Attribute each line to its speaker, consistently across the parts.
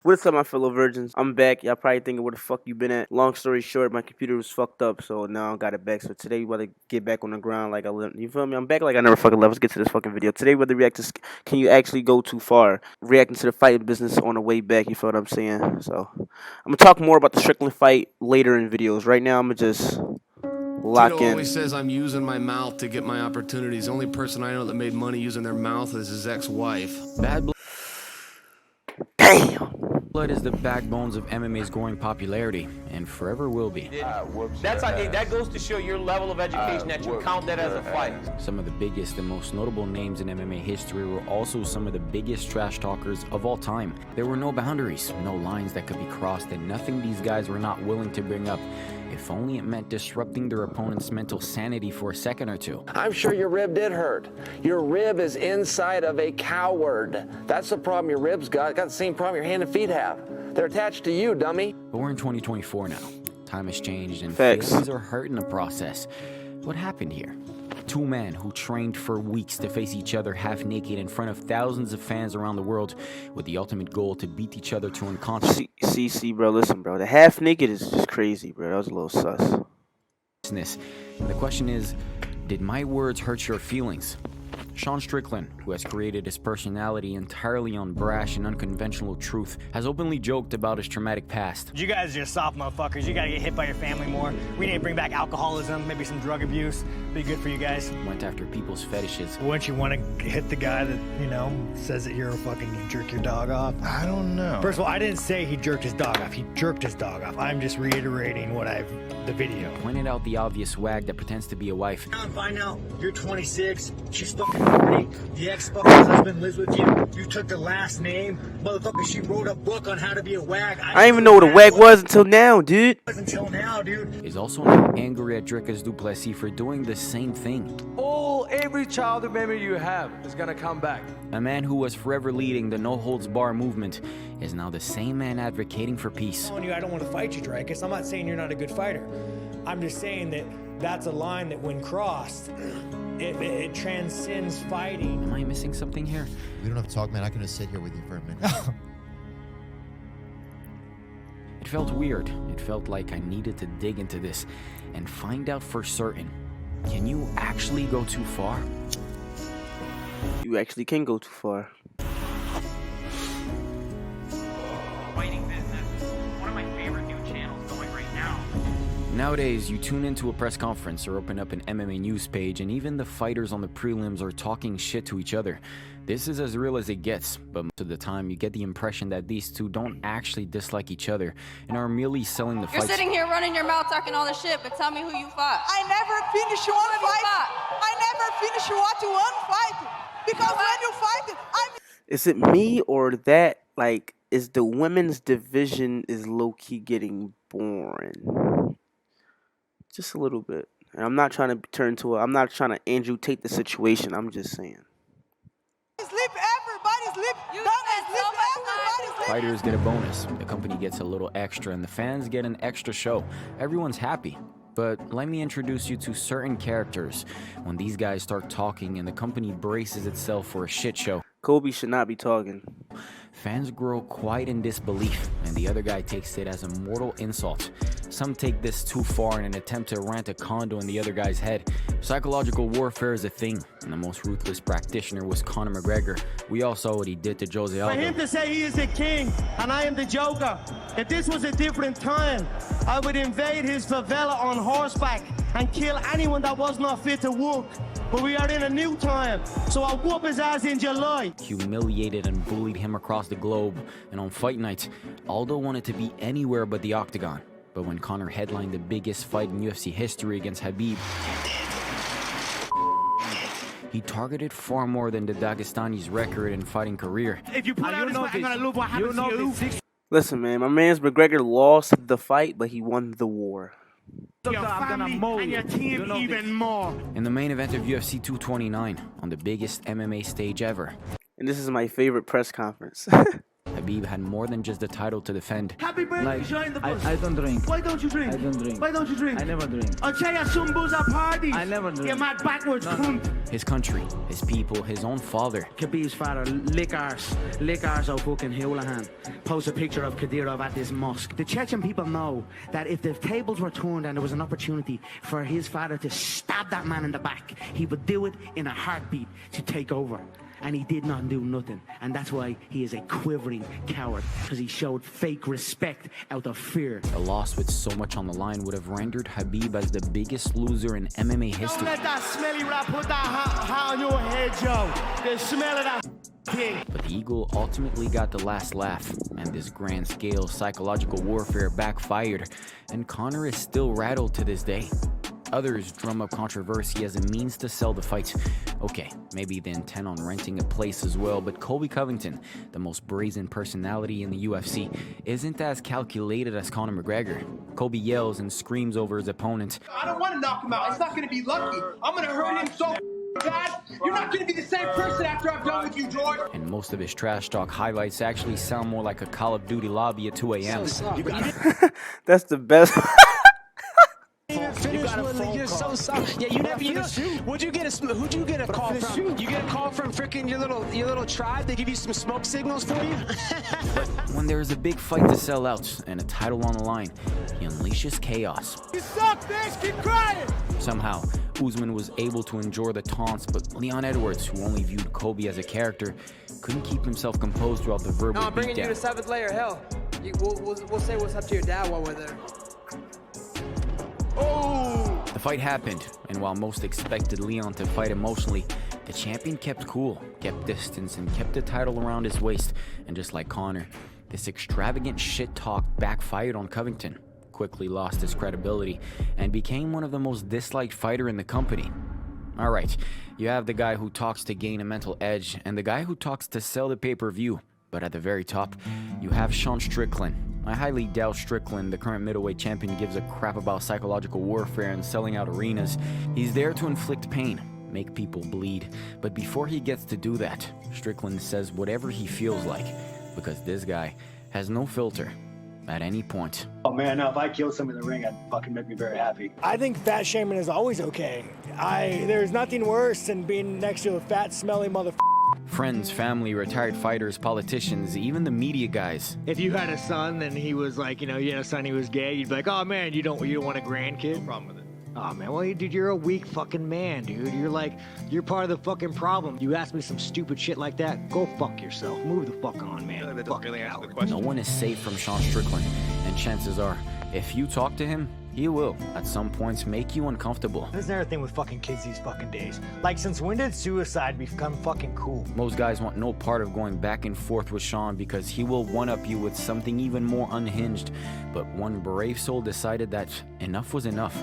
Speaker 1: What's up, my fellow virgins? I'm back. Y'all probably thinking where the fuck you been at. Long story short, my computer was fucked up, so now I got it back. So today we about to get back on the ground like you feel me? I'm back like I never fucking left. Let's get to this fucking video. Today we're about to react to Can You Actually Go Too Far? Reacting to the fight business on the way back, you feel what I'm saying? So I'm gonna talk more about the Strickland fight later in videos. Right now I'm gonna just lock
Speaker 2: Tito
Speaker 1: in.
Speaker 2: always says I'm using my mouth to get my opportunities. The only person I know that made money using their mouth is his ex-wife.
Speaker 3: Bad
Speaker 1: Damn.
Speaker 3: blood is the backbones of MMA's growing popularity, and forever will be.
Speaker 4: That goes to show your level of education that you count that as a fight.
Speaker 3: Some of the biggest and most notable names in MMA history were also some of the biggest trash talkers of all time. There were no boundaries, no lines that could be crossed, and nothing these guys were not willing to bring up, if only it meant disrupting their opponent's mental sanity for a second or two.
Speaker 5: I'm sure your rib did hurt. Your rib is inside of a coward. That's the problem your ribs got. Got the same problem your hand and feet have. They're attached to you, dummy.
Speaker 3: But we're in 2024 now. Time has changed, and
Speaker 1: Facts.
Speaker 3: feelings are hurt in the process. What happened here? Two men who trained for weeks to face each other half naked in front of thousands of fans around the world, with the ultimate goal to beat each other to unconsciousness.
Speaker 1: See, bro, listen, bro. The half naked is just crazy, bro. That was a little sus.
Speaker 3: The question is, did my words hurt your feelings? Sean Strickland, who has created his personality entirely on brash and unconventional truth, has openly joked about his traumatic past.
Speaker 6: You guys are just soft motherfuckers. You gotta get hit by your family more. We need to bring back alcoholism, maybe some drug abuse. Be good for you guys.
Speaker 3: Went after people's fetishes.
Speaker 6: Wouldn't you want to hit the guy that, says that you're a fucking, you jerk your dog off?
Speaker 7: I don't know.
Speaker 6: First of all, I didn't say he jerked his dog off. He jerked his dog off. I'm just reiterating the video.
Speaker 3: Pointed out the obvious wag that pretends to be a wife.
Speaker 6: Find out you're 26. She's fucking 40. The ex-fucking husband lives with you. You took the last name. Motherfucker, she wrote a book on how to be a wag.
Speaker 1: I didn't even know what a wag was until now, dude.
Speaker 6: Until now, dude.
Speaker 3: Is also not angry at Dricus du Plessis for doing the same thing.
Speaker 8: Every childhood memory you have is gonna come back.
Speaker 3: A man who was forever leading the no-holds-bar movement is now the same man advocating for peace.
Speaker 6: I'm telling you, I don't want to fight you, Dricus. I'm not saying you're not a good fighter. I'm just saying that that's a line that when crossed, it transcends fighting.
Speaker 3: Am I missing something here?
Speaker 7: We don't have to talk, man. I can just sit here with you for a minute.
Speaker 3: It felt weird. It felt like I needed to dig into this and find out for certain. Can you actually go too far?
Speaker 1: You actually can go too far.
Speaker 9: Fighting business. One of my favorite new channels going right now.
Speaker 3: Nowadays, you tune into a press conference or open up an MMA news page, and even the fighters on the prelims are talking shit to each other. This is as real as it gets, but most of the time you get the impression that these two don't actually dislike each other and are merely selling the fight.
Speaker 10: You're sitting here running your mouth talking all this shit, but tell me who you fought.
Speaker 11: I never finished one fight. I never finished one fight. Because when you fight,
Speaker 1: Is it me or that, like, is the women's division is low-key getting boring? Just a little bit. And I'm not trying to I'm not trying to Andrew Tate the situation. I'm just saying.
Speaker 11: sleep, everybody sleep. Everybody sleep.
Speaker 3: Fighters get a bonus, the company gets a little extra, and the fans get an extra show. Everyone's happy. But let me introduce you to certain characters. When these guys start talking and the company braces itself for a shit show,
Speaker 1: Kobe should not be talking.
Speaker 3: fans grow quite in disbelief, and the other guy takes it as a mortal insult. Some take this too far in an attempt to rant a condo in the other guy's head. Psychological warfare is a thing, and the most ruthless practitioner was Conor McGregor. We all saw what he did to Jose Aldo.
Speaker 12: For him to say he is the king and I am the joker, if this was a different time, I would invade his favela on horseback and kill anyone that was not fit to walk. But we are in a new time, so I'll whoop his ass in July.
Speaker 3: Humiliated and bullied him across the globe, and on fight night, Aldo wanted to be anywhere but the octagon. But when Conor headlined the biggest fight in UFC history against Khabib, he targeted far more than the Dagestani's record and fighting career.
Speaker 12: If you put out this fight, I'm gonna lose what happened to you.
Speaker 1: Listen, man, my man's McGregor lost the fight, but he won the war.
Speaker 12: Your family and your team even more.
Speaker 3: In the main event of UFC 229, on the biggest MMA stage ever,
Speaker 1: And this is my favorite press conference.
Speaker 3: Khabib Khabib had more than just the title to defend.
Speaker 12: Happy birthday, join the bus.
Speaker 8: I don't drink.
Speaker 12: Why don't you drink?
Speaker 8: I don't drink.
Speaker 12: Why don't you drink?
Speaker 8: I never drink.
Speaker 12: I'll tell you some booze at parties.
Speaker 8: I never drink.
Speaker 12: You're mad backwards, cunt.
Speaker 3: His country, his people, his own father.
Speaker 12: Khabib's father, lick arse of fucking Houlihan. Post a picture of Kadyrov at this mosque. The Chechen people know that if the tables were turned and there was an opportunity for his father to stab that man in the back, he would do it in a heartbeat to take over. And he did not do nothing. And that's why he is a quivering coward, because he showed fake respect out of fear.
Speaker 3: A loss with so much on the line would have rendered Khabib as the biggest loser in MMA history.
Speaker 12: Don't let that smelly rat put that hat on your head, Joe. The smell of that thing.
Speaker 3: But the Eagle ultimately got the last laugh, and this grand-scale psychological warfare backfired, and Conor is still rattled to this day. Others drum up controversy as a means to sell the fight. Okay, maybe the intent on renting a place as well, but Colby Covington, the most brazen personality in the UFC, isn't as calculated as Conor McGregor. Colby yells and screams over his opponent.
Speaker 12: I don't want to knock him out. It's not going to be lucky. I'm going to hurt him so bad. You're not going to be the same person after I'm done with you, George.
Speaker 3: And most of his trash talk highlights actually sound more like a Call of Duty lobby at 2 a.m.
Speaker 1: That's the best.
Speaker 8: You're so soft. Yeah, you never. Who'd you get a call from? You get a call from freaking your little tribe? They give you some smoke signals for you?
Speaker 3: When there's a big fight to sell out and a title on the line, he unleashes chaos.
Speaker 12: You suck, bitch. Keep crying.
Speaker 3: Somehow, Usman was able to endure the taunts, but Leon Edwards, who only viewed Colby as a character, couldn't keep himself composed throughout the verbal
Speaker 13: No, I'm bringing
Speaker 3: beatdown.
Speaker 13: you to 7th layer. Hell, we'll say what's up to your dad while we're there.
Speaker 3: Oh! The fight happened, and while most expected Leon to fight emotionally, the champion kept cool, kept distance, and kept the title around his waist. And just like Conor, this extravagant shit talk backfired on Covington, quickly lost his credibility, and became one of the most disliked fighter in the company. Alright, you have the guy who talks to gain a mental edge, and the guy who talks to sell the pay-per-view. But at the very top, you have Sean Strickland. I highly doubt Strickland, the current middleweight champion, gives a crap about psychological warfare and selling out arenas. He's there to inflict pain, make people bleed. But before he gets to do that, Strickland says whatever he feels like, because this guy has no filter at any point.
Speaker 14: Oh man, no, if I killed someone in the ring, that'd fucking make me very happy.
Speaker 6: I think fat shaming is always okay. There's nothing worse than being next to a fat, smelly motherfucker.
Speaker 3: Friends, family, retired fighters, politicians, even the media guys.
Speaker 15: If you had a son and he was like, you had a son, he was gay, you'd be like, oh man, you don't want a grandkid? No problem with it. Oh man, well dude, you're a weak fucking man, dude. You're part of the fucking problem. You ask me some stupid shit like that, go fuck yourself. Move the fuck on, man.
Speaker 3: That doesn't really answer the question. No one is safe from Sean Strickland, and chances are, if you talk to him, he will, at some points, make you uncomfortable.
Speaker 6: There's another thing with fucking kids these fucking days. Like, since when did suicide become fucking cool?
Speaker 3: Most guys want no part of going back and forth with Sean because he will one-up you with something even more unhinged. But one brave soul decided that enough was enough.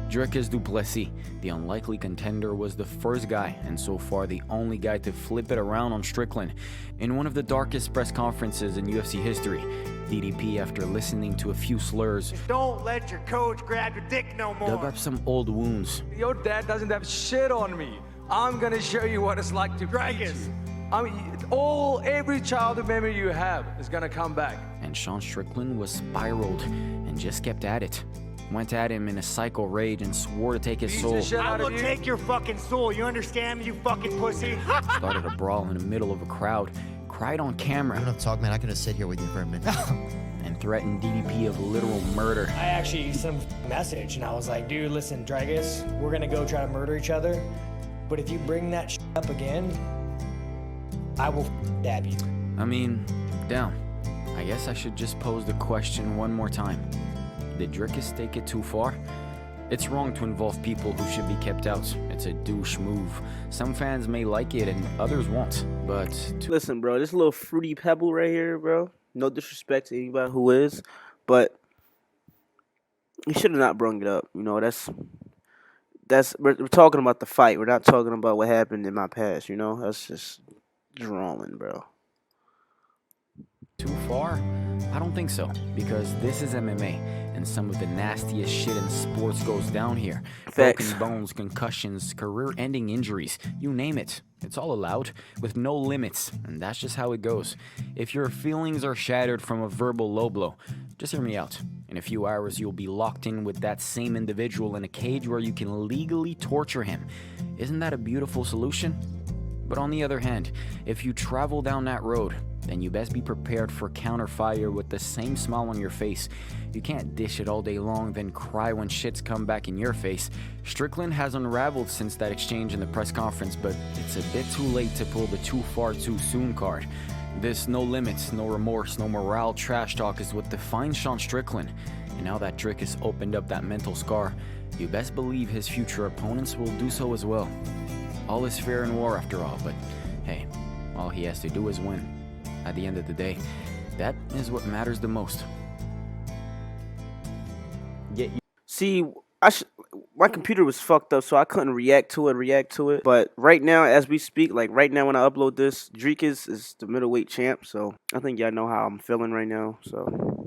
Speaker 3: Dricus du Plessis, the unlikely contender, was the first guy, and so far the only guy, to flip it around on Strickland. In one of the darkest press conferences in UFC history, DDP, after listening to a few slurs,
Speaker 8: Don't let your coach grab your dick no more.
Speaker 3: dug up some old wounds.
Speaker 8: Your dad doesn't have shit on me. I'm gonna show you what it's like to Dragons. I mean, every childhood memory you have is gonna come back.
Speaker 3: And Sean Strickland was spiraled and just kept at it. Went at him in a psycho rage and swore to take his soul.
Speaker 6: I will take your fucking soul. You understand me, you fucking pussy?
Speaker 3: Started a brawl in the middle of a crowd, cried on camera.
Speaker 7: You don't have to talk, man. I can just sit here with you for a minute.
Speaker 3: And threatened DDP of literal murder.
Speaker 6: I actually sent him a message, and I was like, dude, listen, Dragus, we're gonna go try to murder each other, but if you bring that shit up again, I will stab you.
Speaker 3: I mean, damn. I guess I should just pose the question one more time. Did Dricus take it too far? It's wrong to involve people who should be kept out. It's a douche move. Some fans may like it and others won't, but...
Speaker 1: Listen, bro, this little fruity pebble right here, bro. No disrespect to anybody who is, but you should have not brung it up. You know, we're talking about the fight. We're not talking about what happened in my past, you know? That's just drawing, bro.
Speaker 3: Too far? I don't think so, because this is MMA, and some of the nastiest shit in sports goes down here.
Speaker 1: Facts.
Speaker 3: Broken bones, concussions, career-ending injuries, you name it. It's all allowed, with no limits, and that's just how it goes. If your feelings are shattered from a verbal low blow, just hear me out. In a few hours, you'll be locked in with that same individual in a cage where you can legally torture him. Isn't that a beautiful solution? But on the other hand, if you travel down that road, then you best be prepared for counterfire with the same smile on your face. You can't dish it all day long, then cry when shits come back in your face. Strickland has unraveled since that exchange in the press conference, but it's a bit too late to pull the too far too soon card. This no limits, no remorse, no morale trash talk is what defines Sean Strickland. And now that Drick has opened up that mental scar, you best believe his future opponents will do so as well. All is fair in war after all, but hey, all he has to do is win. At the end of the day, that is what matters the most.
Speaker 1: See, my computer was fucked up, so I couldn't react to it. But right now, as we speak, like right now when I upload this, Dricus is the middleweight champ. So I think y'all know how I'm feeling right now. So